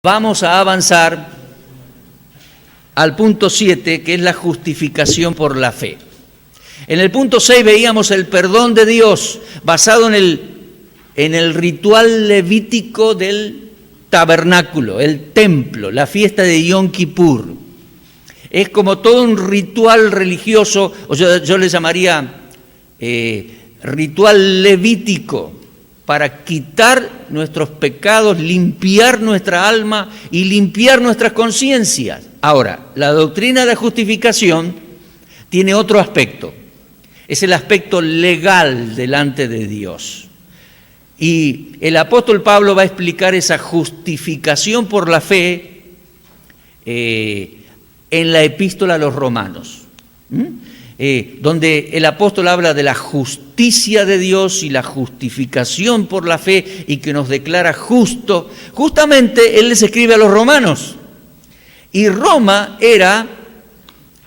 Vamos a avanzar al punto 7, que es la justificación por la fe. En el punto 6 veíamos el perdón de Dios basado en el ritual levítico del tabernáculo, el templo, la fiesta de Yom Kippur. Es como todo un ritual religioso, o yo le llamaría ritual levítico, para quitar nuestros pecados, limpiar nuestra alma y limpiar nuestras conciencias. Ahora, la doctrina de la justificación tiene otro aspecto. Es el aspecto legal delante de Dios. Y el apóstol Pablo va a explicar esa justificación por la fe en la epístola a los Romanos, donde el apóstol habla de la justicia de Dios y la justificación por la fe y que nos declara justo. Justamente él les escribe a los romanos. Y Roma era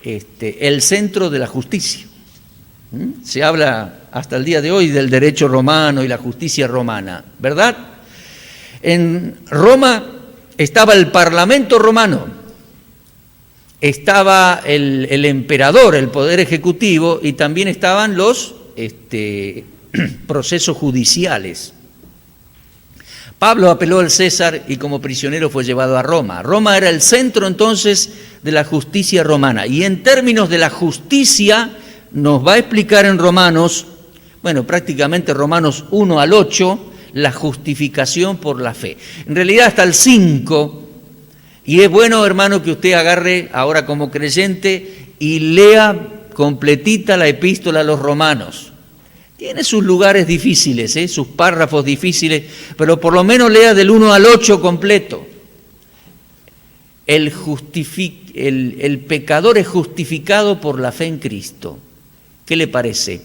el centro de la justicia. Se habla hasta el día de hoy del derecho romano y la justicia romana, ¿verdad? En Roma estaba el parlamento romano, estaba el emperador, el poder ejecutivo, y también estaban los procesos judiciales. Pablo apeló al César y como prisionero fue llevado a Roma. Roma era el centro entonces de la justicia romana. Y en términos de la justicia nos va a explicar en Romanos, prácticamente Romanos 1 al 8, la justificación por la fe. En realidad hasta el 5, y es bueno, hermano, que usted agarre ahora como creyente y lea completita la epístola a los romanos. Tiene sus lugares difíciles, sus párrafos difíciles, pero por lo menos lea del 1 al 8 completo. El pecador es justificado por la fe en Cristo. ¿Qué le parece?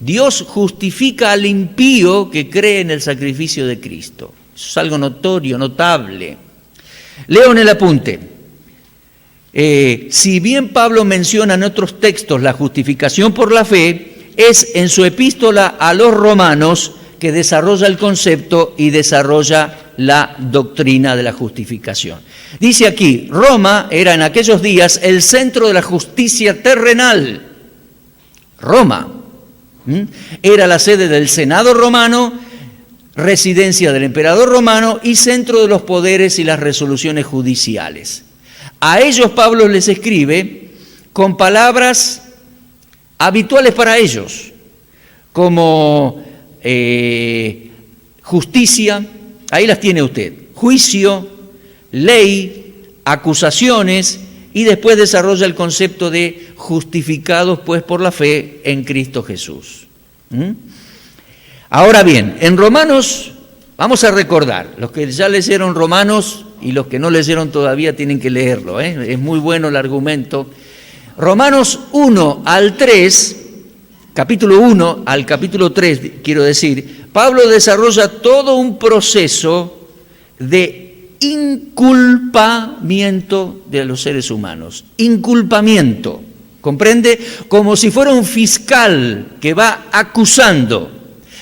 Dios justifica al impío que cree en el sacrificio de Cristo. Eso es algo notorio, notable. Leo en el apunte. Si bien Pablo menciona en otros textos la justificación por la fe, es en su epístola a los romanos que desarrolla el concepto y desarrolla la doctrina de la justificación. Dice aquí, Roma era en aquellos días el centro de la justicia terrenal. Roma era la sede del Senado romano, residencia del emperador romano y centro de los poderes y las resoluciones judiciales. A ellos Pablo les escribe con palabras habituales para ellos, como justicia, ahí las tiene usted, juicio, ley, acusaciones, y después desarrolla el concepto de justificados pues por la fe en Cristo Jesús. Ahora bien, en Romanos, vamos a recordar, los que ya leyeron Romanos y los que no leyeron todavía tienen que leerlo, es muy bueno el argumento. Romanos 1 al 3, capítulo 1 al capítulo 3, quiero decir, Pablo desarrolla todo un proceso de inculpamiento de los seres humanos. Inculpamiento, ¿comprende? Como si fuera un fiscal que va acusando.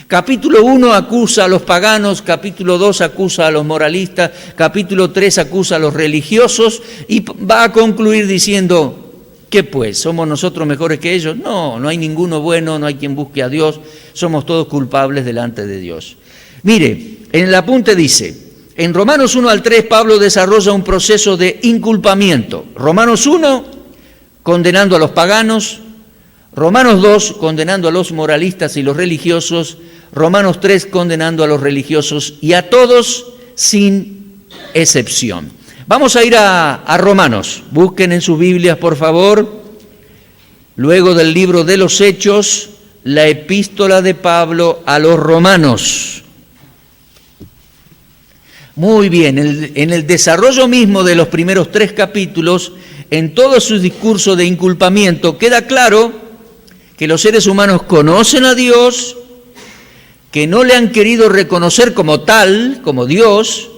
Capítulo 1 acusa a los paganos, capítulo 2 acusa a los moralistas, capítulo 3 acusa a los religiosos y va a concluir diciendo, ¿qué pues? ¿Somos nosotros mejores que ellos? No, no hay ninguno bueno, no hay quien busque a Dios, somos todos culpables delante de Dios. Mire, en el apunte dice, en Romanos 1 al 3 Pablo desarrolla un proceso de inculpamiento. Romanos 1, condenando a los paganos, Romanos 2, condenando a los moralistas y los religiosos, Romanos 3, condenando a los religiosos y a todos sin excepción. Vamos a ir a Romanos, busquen en sus Biblias por favor, luego del libro de los Hechos, la epístola de Pablo a los Romanos. Muy bien, en el desarrollo mismo de los primeros 3 capítulos, en todo su discurso de inculpamiento, queda claro que los seres humanos conocen a Dios, que no le han querido reconocer como tal, como Dios,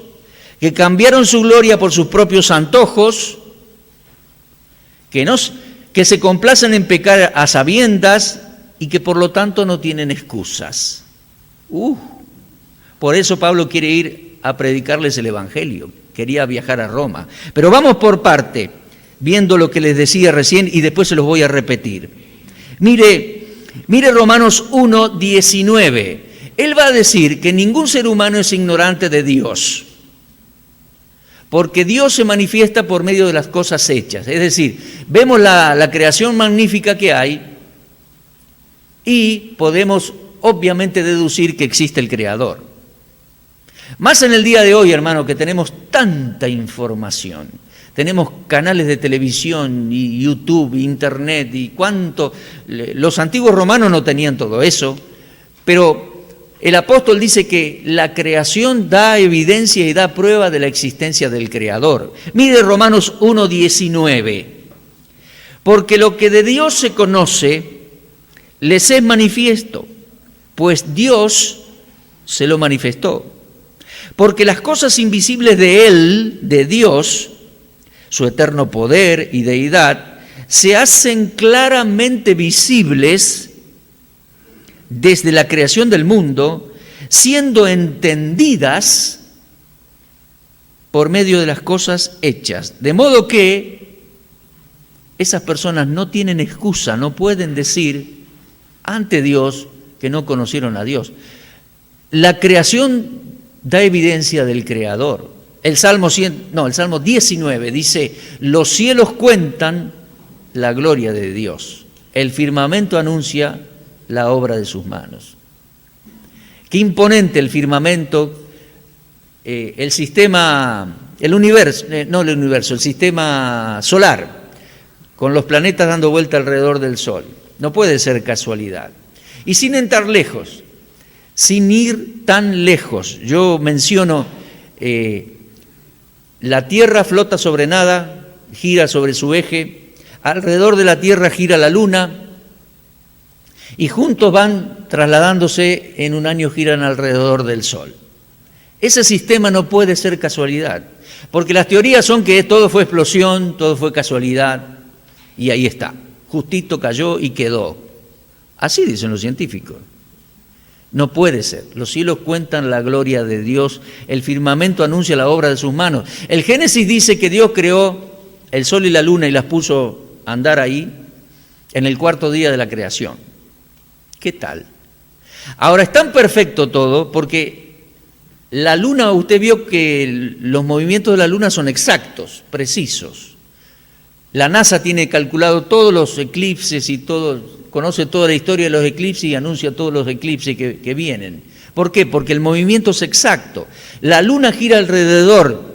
que cambiaron su gloria por sus propios antojos, que se complacen en pecar a sabiendas y que por lo tanto no tienen excusas. Por eso Pablo quiere ir a predicarles el Evangelio. quería viajar a Roma. Pero vamos por parte, viendo lo que les decía recién y después se los voy a repetir. Mire Romanos 1:19. Él va a decir que ningún ser humano es ignorante de Dios, porque Dios se manifiesta por medio de las cosas hechas. Es decir, vemos la creación magnífica que hay y podemos obviamente deducir que existe el Creador. Más en el día de hoy, hermano, que tenemos tanta información. Tenemos canales de televisión y YouTube, Internet y cuánto. Los antiguos romanos no tenían todo eso, pero el apóstol dice que la creación da evidencia y da prueba de la existencia del Creador. Mire Romanos 1:19. Porque lo que de Dios se conoce les es manifiesto, pues Dios se lo manifestó. Porque las cosas invisibles de Él, de Dios, su eterno poder y deidad, se hacen claramente visibles desde la creación del mundo, siendo entendidas por medio de las cosas hechas. De modo que esas personas no tienen excusa, no pueden decir ante Dios que no conocieron a Dios. La creación da evidencia del Creador. El Salmo 19 dice, los cielos cuentan la gloria de Dios. El firmamento anuncia la obra de sus manos. Qué imponente el firmamento, el sistema solar, con los planetas dando vuelta alrededor del Sol. No puede ser casualidad. Y sin entrar lejos, sin ir tan lejos, yo menciono, la Tierra flota sobre nada, gira sobre su eje, alrededor de la Tierra gira la Luna, y juntos van trasladándose, en un año giran alrededor del Sol. Ese sistema no puede ser casualidad, porque las teorías son que todo fue explosión, todo fue casualidad, y ahí está, justito cayó y quedó. Así dicen los científicos. No puede ser. Los cielos cuentan la gloria de Dios, el firmamento anuncia la obra de sus manos. El Génesis dice que Dios creó el sol y la luna y las puso a andar ahí en el cuarto día de la creación. ¿Qué tal? Ahora, es tan perfecto todo porque la luna, usted vio que los movimientos de la luna son exactos, precisos. La NASA tiene calculado todos los eclipses y conoce toda la historia de los eclipses y anuncia todos los eclipses que vienen. ¿Por qué? Porque el movimiento es exacto. La luna gira alrededor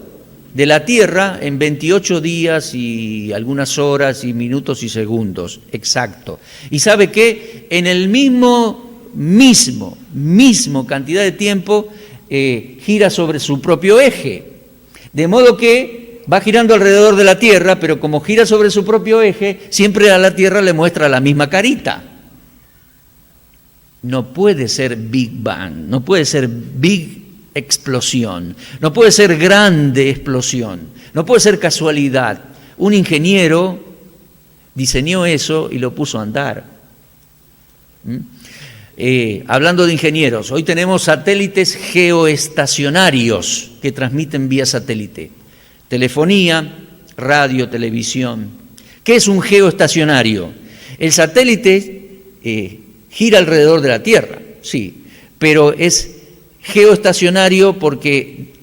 de la Tierra en 28 días y algunas horas y minutos y segundos, exacto. ¿Y sabe qué? En el mismo cantidad de tiempo gira sobre su propio eje. De modo que va girando alrededor de la Tierra, pero como gira sobre su propio eje, siempre a la Tierra le muestra la misma carita. No puede ser Big Bang, no puede ser Big Explosión, no puede ser grande explosión, no puede ser casualidad. Un ingeniero diseñó eso y lo puso a andar. Hablando de ingenieros, hoy tenemos satélites geoestacionarios que transmiten vía satélite. Telefonía, radio, televisión. ¿Qué es un geoestacionario? El satélite gira alrededor de la Tierra, sí, pero es geoestacionario porque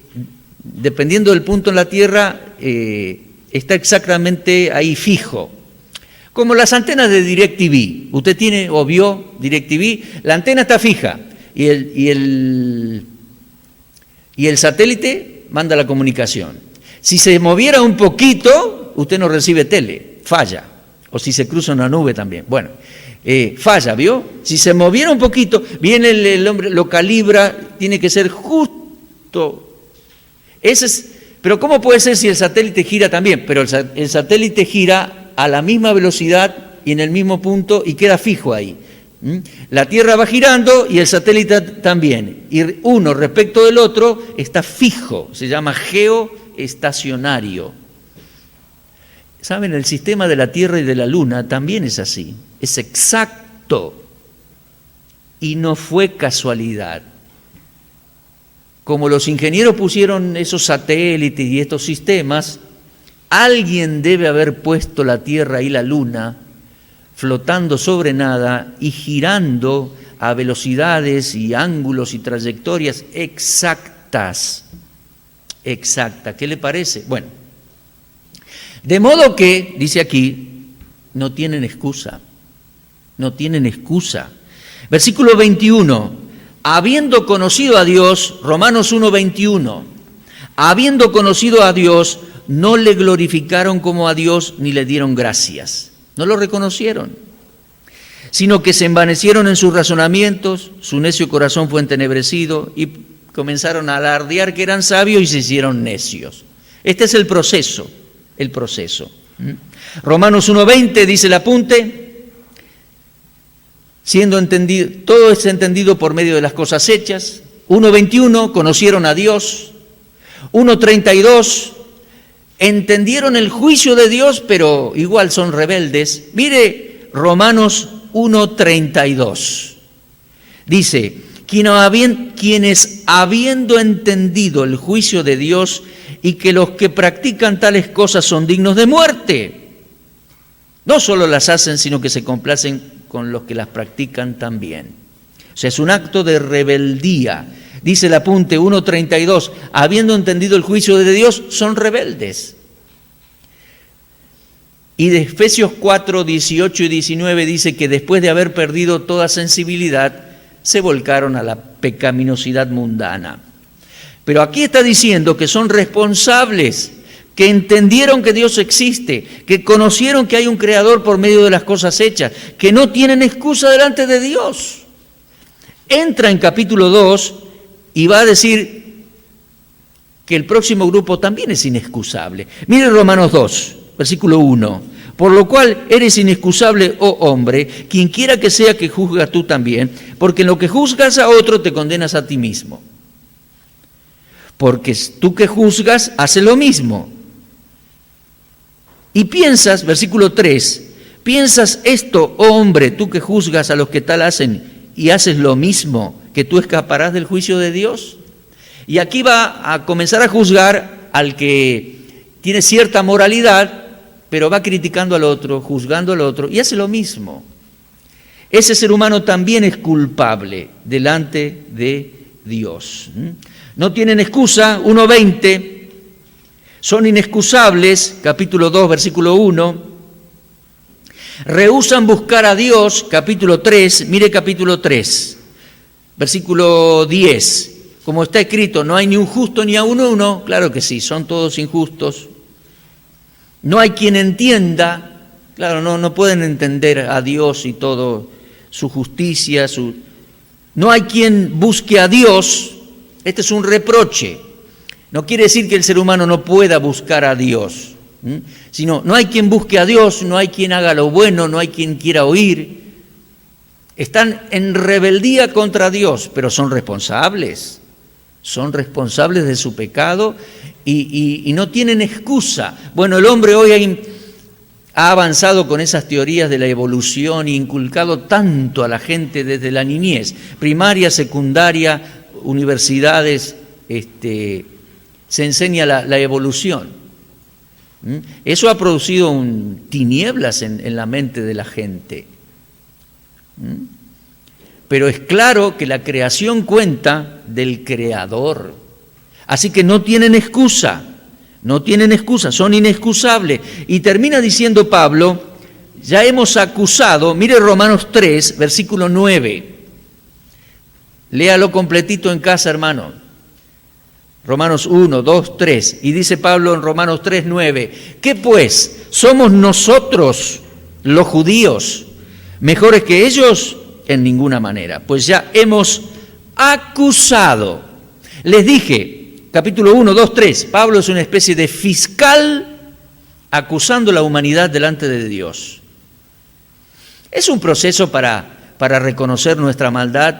dependiendo del punto en la Tierra está exactamente ahí fijo. Como las antenas de DirecTV. Usted tiene o vio DirecTV, la antena está fija y el satélite manda la comunicación. Si se moviera un poquito, usted no recibe tele, falla. O si se cruza una nube también. Bueno, falla, ¿vio? Si se moviera un poquito, viene el hombre, lo calibra, tiene que ser justo. Pero ¿cómo puede ser si el satélite gira también? Pero el satélite gira a la misma velocidad y en el mismo punto y queda fijo ahí. La Tierra va girando y el satélite también. Y uno respecto del otro está fijo, se llama geoestacionario. ¿Saben? El sistema de la Tierra y de la Luna también es así, es exacto y no fue casualidad. como los ingenieros pusieron esos satélites y estos sistemas, alguien debe haber puesto la Tierra y la Luna flotando sobre nada y girando a velocidades y ángulos y trayectorias exactas. ¿Qué le parece? Bueno, de modo que, dice aquí, no tienen excusa. Versículo 21, habiendo conocido a Dios, Romanos 1:21, habiendo conocido a Dios, no le glorificaron como a Dios ni le dieron gracias. No lo reconocieron, sino que se envanecieron en sus razonamientos, su necio corazón fue entenebrecido y comenzaron a alardear que eran sabios y se hicieron necios. Este es el proceso. Romanos 1:20 dice el apunte, siendo entendido, todo es entendido por medio de las cosas hechas. 1:21, conocieron a Dios. 1:32, entendieron el juicio de Dios, pero igual son rebeldes. Mire Romanos 1:32. Dice, quienes habiendo entendido el juicio de Dios y que los que practican tales cosas son dignos de muerte, no solo las hacen, sino que se complacen con los que las practican también. O sea, es un acto de rebeldía. Dice el apunte 1:32, habiendo entendido el juicio de Dios, son rebeldes. Y de Efesios 4:18 y 19 dice que después de haber perdido toda sensibilidad, se volcaron a la pecaminosidad mundana. Pero aquí está diciendo que son responsables, que entendieron que Dios existe, que conocieron que hay un creador por medio de las cosas hechas, que no tienen excusa delante de Dios. Entra en capítulo 2 y va a decir que el próximo grupo también es inexcusable. Mire Romanos 2, versículo 1. Por lo cual eres inexcusable, oh hombre, quien quiera que sea que juzgas tú también, porque en lo que juzgas a otro te condenas a ti mismo. Porque tú que juzgas, haces lo mismo. Y piensas, versículo 3, piensas esto, oh hombre, tú que juzgas a los que tal hacen y haces lo mismo, que tú escaparás del juicio de Dios. Y aquí va a comenzar a juzgar al que tiene cierta moralidad, pero va criticando al otro, juzgando al otro, y hace lo mismo. Ese ser humano también es culpable delante de Dios. No tienen excusa, 1:20, son inexcusables, capítulo 2, versículo 1. Rehúsan buscar a Dios, capítulo 3, mire capítulo 3, versículo 10. Como está escrito, no hay ni un justo ni aun uno, claro que sí, son todos injustos. No hay quien entienda, claro, no pueden entender a Dios y todo, su justicia, no hay quien busque a Dios. Este es un reproche. No quiere decir que el ser humano no pueda buscar a Dios, sino no hay quien busque a Dios, no hay quien haga lo bueno, no hay quien quiera oír. Están en rebeldía contra Dios, pero son responsables de su pecado y no tienen excusa. Bueno, el hombre hoy ha avanzado con esas teorías de la evolución e inculcado tanto a la gente desde la niñez, primaria, secundaria, universidades, se enseña la evolución. Eso ha producido tinieblas en la mente de la gente. Pero es claro que la creación cuenta del Creador. Así que no tienen excusa, son inexcusables. Y termina diciendo Pablo, ya hemos acusado, mire Romanos 3, versículo 9. Léalo completito en casa, hermano. Romanos 1, 2, 3. Y dice Pablo en Romanos 3, 9, ¿qué pues? ¿Somos nosotros, los judíos, mejores que ellos? En ninguna manera. Pues ya hemos acusado. Les dije, capítulo 1, 2, 3, Pablo es una especie de fiscal acusando a la humanidad delante de Dios. Es un proceso para reconocer nuestra maldad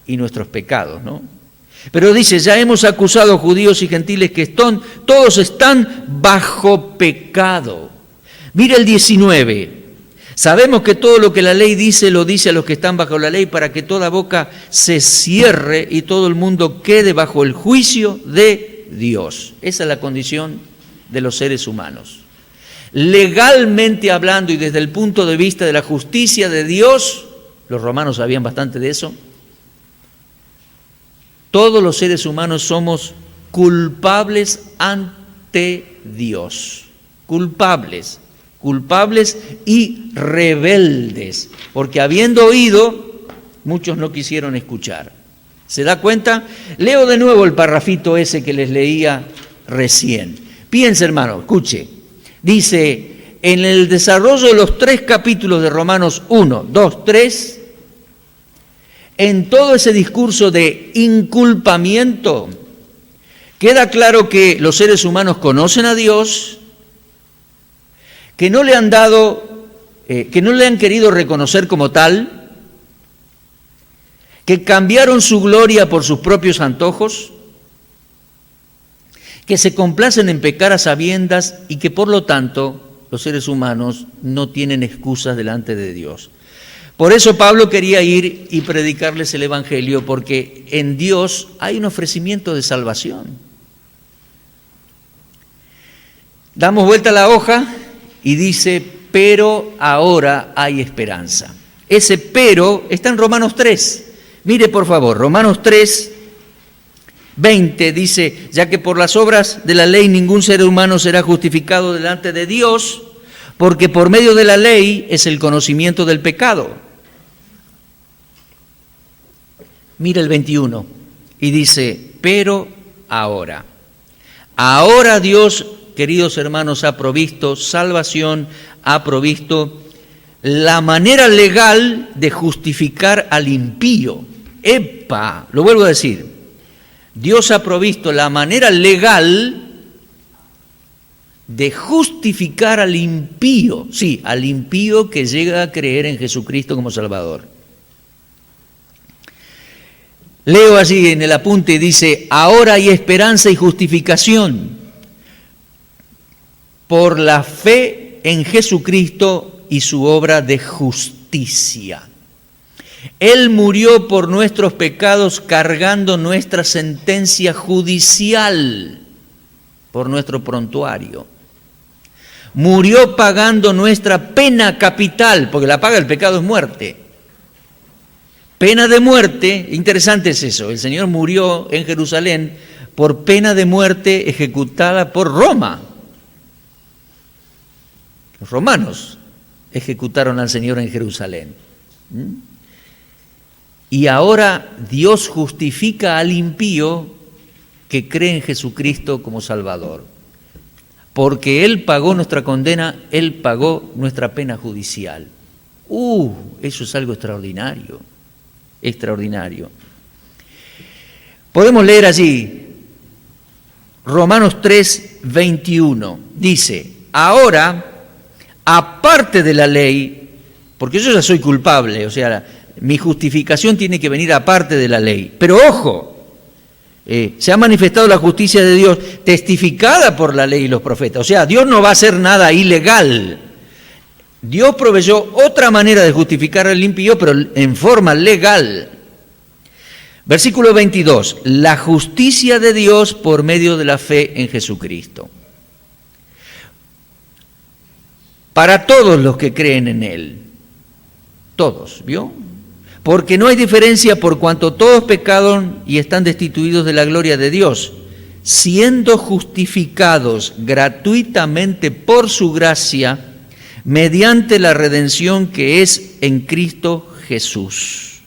y nuestros pecados, ¿no? Pero dice, ya hemos acusado a judíos y gentiles que todos están bajo pecado. Mira el 19, Sabemos que todo lo que la ley dice, lo dice a los que están bajo la ley, para que toda boca se cierre y todo el mundo quede bajo el juicio de Dios. Esa es la condición de los seres humanos. Legalmente hablando y desde el punto de vista de la justicia de Dios, los romanos sabían bastante de eso, todos los seres humanos somos culpables ante Dios. Culpables y rebeldes, porque habiendo oído, muchos no quisieron escuchar. ¿Se da cuenta? Leo de nuevo el parrafito ese que les leía recién. Piense, hermano, escuche. Dice, en el desarrollo de los 3 capítulos de Romanos 1, 2, 3, en todo ese discurso de inculpamiento, queda claro que los seres humanos conocen a Dios, que no le han querido reconocer como tal, que cambiaron su gloria por sus propios antojos, que se complacen en pecar a sabiendas y que por lo tanto los seres humanos no tienen excusas delante de Dios. Por eso Pablo quería ir y predicarles el Evangelio, porque en Dios hay un ofrecimiento de salvación. Damos vuelta a la hoja y dice, pero ahora hay esperanza. Ese pero está en Romanos 3. Mire por favor, Romanos 3, 20 dice, ya que por las obras de la ley ningún ser humano será justificado delante de Dios, porque por medio de la ley es el conocimiento del pecado. Mira el 21 y dice, pero ahora Dios, queridos hermanos, ha provisto salvación, ha provisto la manera legal de justificar al impío. ¡Epa! Lo vuelvo a decir. Dios ha provisto la manera legal de justificar al impío. Sí, al impío que llega a creer en Jesucristo como Salvador. Leo allí en el apunte y dice, ahora hay esperanza y justificación por la fe en Jesucristo y su obra de justicia. Él murió por nuestros pecados cargando nuestra sentencia judicial por nuestro prontuario. Murió pagando nuestra pena capital, porque la paga del pecado es muerte. Pena de muerte, interesante es eso, el Señor murió en Jerusalén por pena de muerte ejecutada por Roma. Los romanos ejecutaron al Señor en Jerusalén. Y ahora Dios justifica al impío que cree en Jesucristo como Salvador. Porque Él pagó nuestra condena, Él pagó nuestra pena judicial. Eso es algo extraordinario, extraordinario. Podemos leer allí, Romanos 3, 21, dice, ahora, aparte de la ley, porque yo ya soy culpable, o sea, mi justificación tiene que venir aparte de la ley. Pero ojo, se ha manifestado la justicia de Dios testificada por la ley y los profetas. O sea, Dios no va a hacer nada ilegal. Dios proveyó otra manera de justificar al impío, pero en forma legal. Versículo 22, la justicia de Dios por medio de la fe en Jesucristo. Para todos los que creen en Él. Todos, ¿vio? Porque no hay diferencia por cuanto todos pecaron y están destituidos de la gloria de Dios, siendo justificados gratuitamente por su gracia, mediante la redención que es en Cristo Jesús.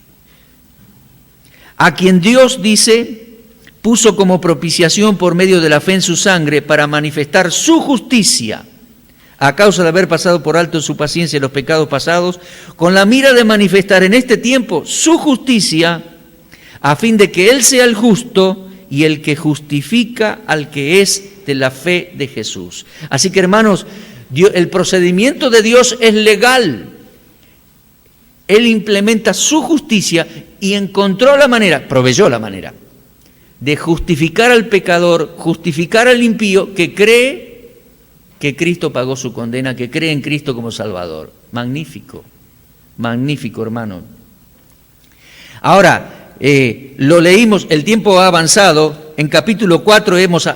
A quien Dios, dice, puso como propiciación por medio de la fe en su sangre para manifestar su justicia, a causa de haber pasado por alto en su paciencia los pecados pasados, con la mira de manifestar en este tiempo su justicia, a fin de que Él sea el justo y el que justifica al que es de la fe de Jesús. Así que, hermanos, el procedimiento de Dios es legal. Él implementa su justicia y encontró la manera, proveyó la manera, de justificar al pecador, justificar al impío que cree que Cristo pagó su condena, que cree en Cristo como Salvador. Magnífico, magnífico, hermano. Ahora, lo leímos, el tiempo ha avanzado, en capítulo 4 hemos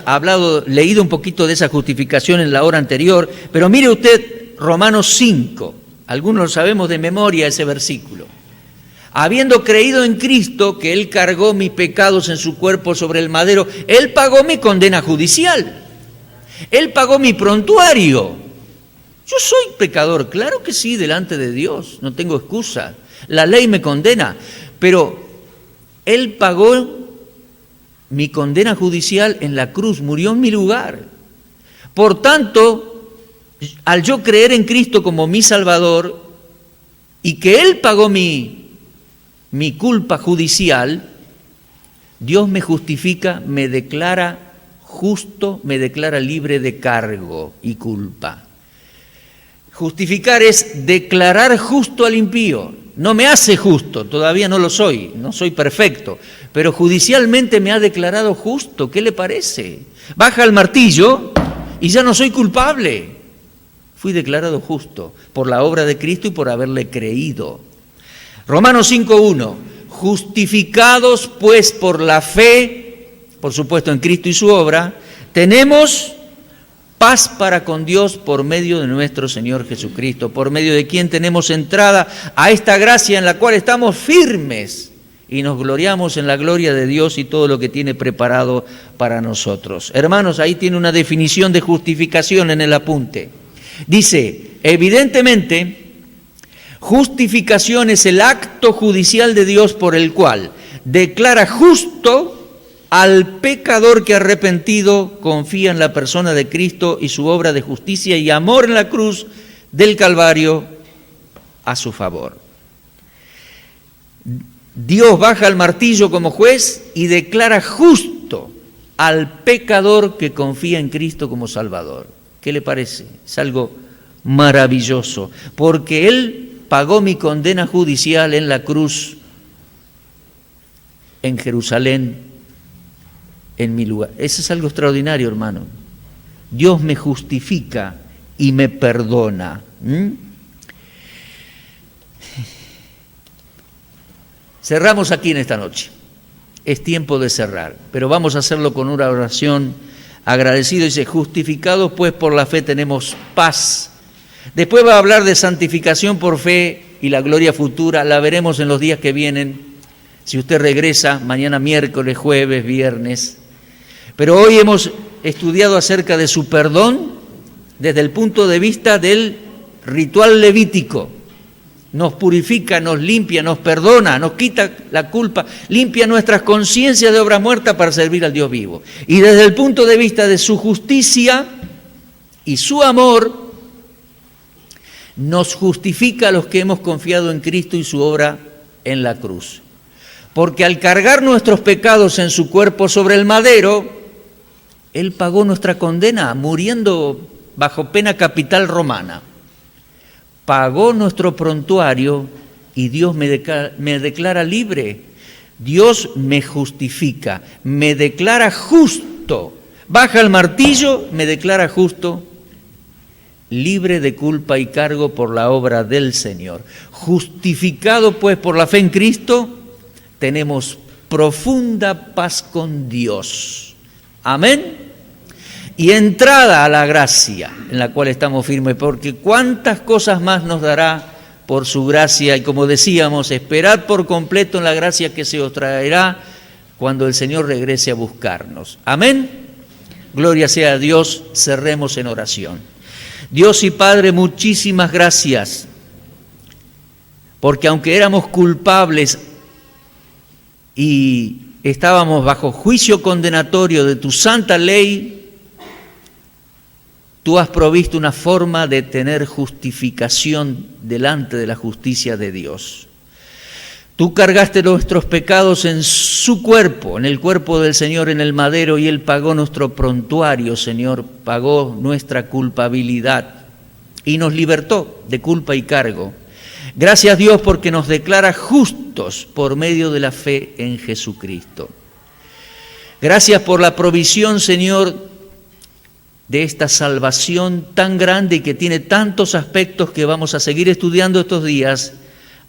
leído un poquito de esa justificación en la hora anterior, pero mire usted Romanos 5, algunos lo sabemos de memoria ese versículo. Habiendo creído en Cristo, que Él cargó mis pecados en su cuerpo sobre el madero, Él pagó mi condena judicial, Él pagó mi prontuario. Yo soy pecador, claro que sí, delante de Dios, no tengo excusa, la ley me condena, pero Él pagó mi condena judicial en la cruz, murió en mi lugar. Por tanto, al yo creer en Cristo como mi Salvador y que Él pagó mi culpa judicial, Dios me justifica, me declara justo, me declara libre de cargo y culpa. Justificar es declarar justo al impío. No me hace justo, todavía no lo soy, no soy perfecto, pero judicialmente me ha declarado justo. ¿Qué le parece? Baja el martillo y ya no soy culpable. Fui declarado justo por la obra de Cristo y por haberle creído. Romanos 5:1, justificados pues por la fe, por supuesto en Cristo y su obra, tenemos paz para con Dios por medio de nuestro Señor Jesucristo, por medio de quien tenemos entrada a esta gracia en la cual estamos firmes y nos gloriamos en la gloria de Dios y todo lo que tiene preparado para nosotros. Hermanos, ahí tiene una definición de justificación en el apunte. Dice, evidentemente, justificación es el acto judicial de Dios por el cual declara justo al pecador que arrepentido confía en la persona de Cristo y su obra de justicia y amor en la cruz del Calvario a su favor. Dios baja el martillo como juez y declara justo al pecador que confía en Cristo como Salvador. ¿Qué le parece? Es algo maravilloso, porque Él pagó mi condena judicial en la cruz, en Jerusalén, en mi lugar. Eso es algo extraordinario, hermano. Dios me justifica y me perdona. Cerramos aquí en esta noche. Es tiempo de cerrar, pero vamos a hacerlo con una oración agradecida. Dice, justificados pues por la fe tenemos paz. Después va a hablar de santificación por fe y la gloria futura. La veremos en los días que vienen. Si usted regresa, mañana miércoles, jueves, viernes. Pero hoy hemos estudiado acerca de su perdón desde el punto de vista del ritual levítico. Nos purifica, nos limpia, nos perdona, nos quita la culpa, limpia nuestras conciencias de obra muerta para servir al Dios vivo. Y desde el punto de vista de su justicia y su amor, nos justifica a los que hemos confiado en Cristo y su obra en la cruz. Porque al cargar nuestros pecados en su cuerpo sobre el madero, Él pagó nuestra condena, muriendo bajo pena capital romana. Pagó nuestro prontuario y Dios me declara libre. Dios me justifica, me declara justo. Baja el martillo, me declara justo, libre de culpa y cargo por la obra del Señor. Justificado pues por la fe en Cristo, tenemos profunda paz con Dios. Amén. Y entrada a la gracia en la cual estamos firmes, porque cuántas cosas más nos dará por su gracia. Y como decíamos, esperad por completo en la gracia que se os traerá cuando el Señor regrese a buscarnos. Amén. Gloria sea a Dios. Cerremos en oración. Dios y Padre, muchísimas gracias, porque aunque éramos culpables y estábamos bajo juicio condenatorio de tu santa ley, tú has provisto una forma de tener justificación delante de la justicia de Dios. Tú cargaste nuestros pecados en su cuerpo, en el cuerpo del Señor en el madero, y Él pagó nuestro prontuario, Señor, pagó nuestra culpabilidad y nos libertó de culpa y cargo. Gracias, Dios, porque nos declara justos por medio de la fe en Jesucristo. Gracias por la provisión, Señor, de esta salvación tan grande y que tiene tantos aspectos que vamos a seguir estudiando estos días.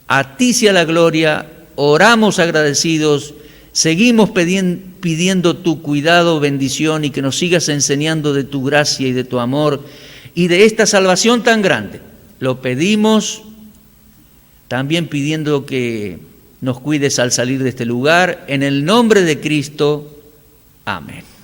A ti sea la gloria, oramos agradecidos, seguimos pidiendo tu cuidado, bendición y que nos sigas enseñando de tu gracia y de tu amor y de esta salvación tan grande. Lo pedimos también pidiendo que nos cuides al salir de este lugar. En el nombre de Cristo, amén.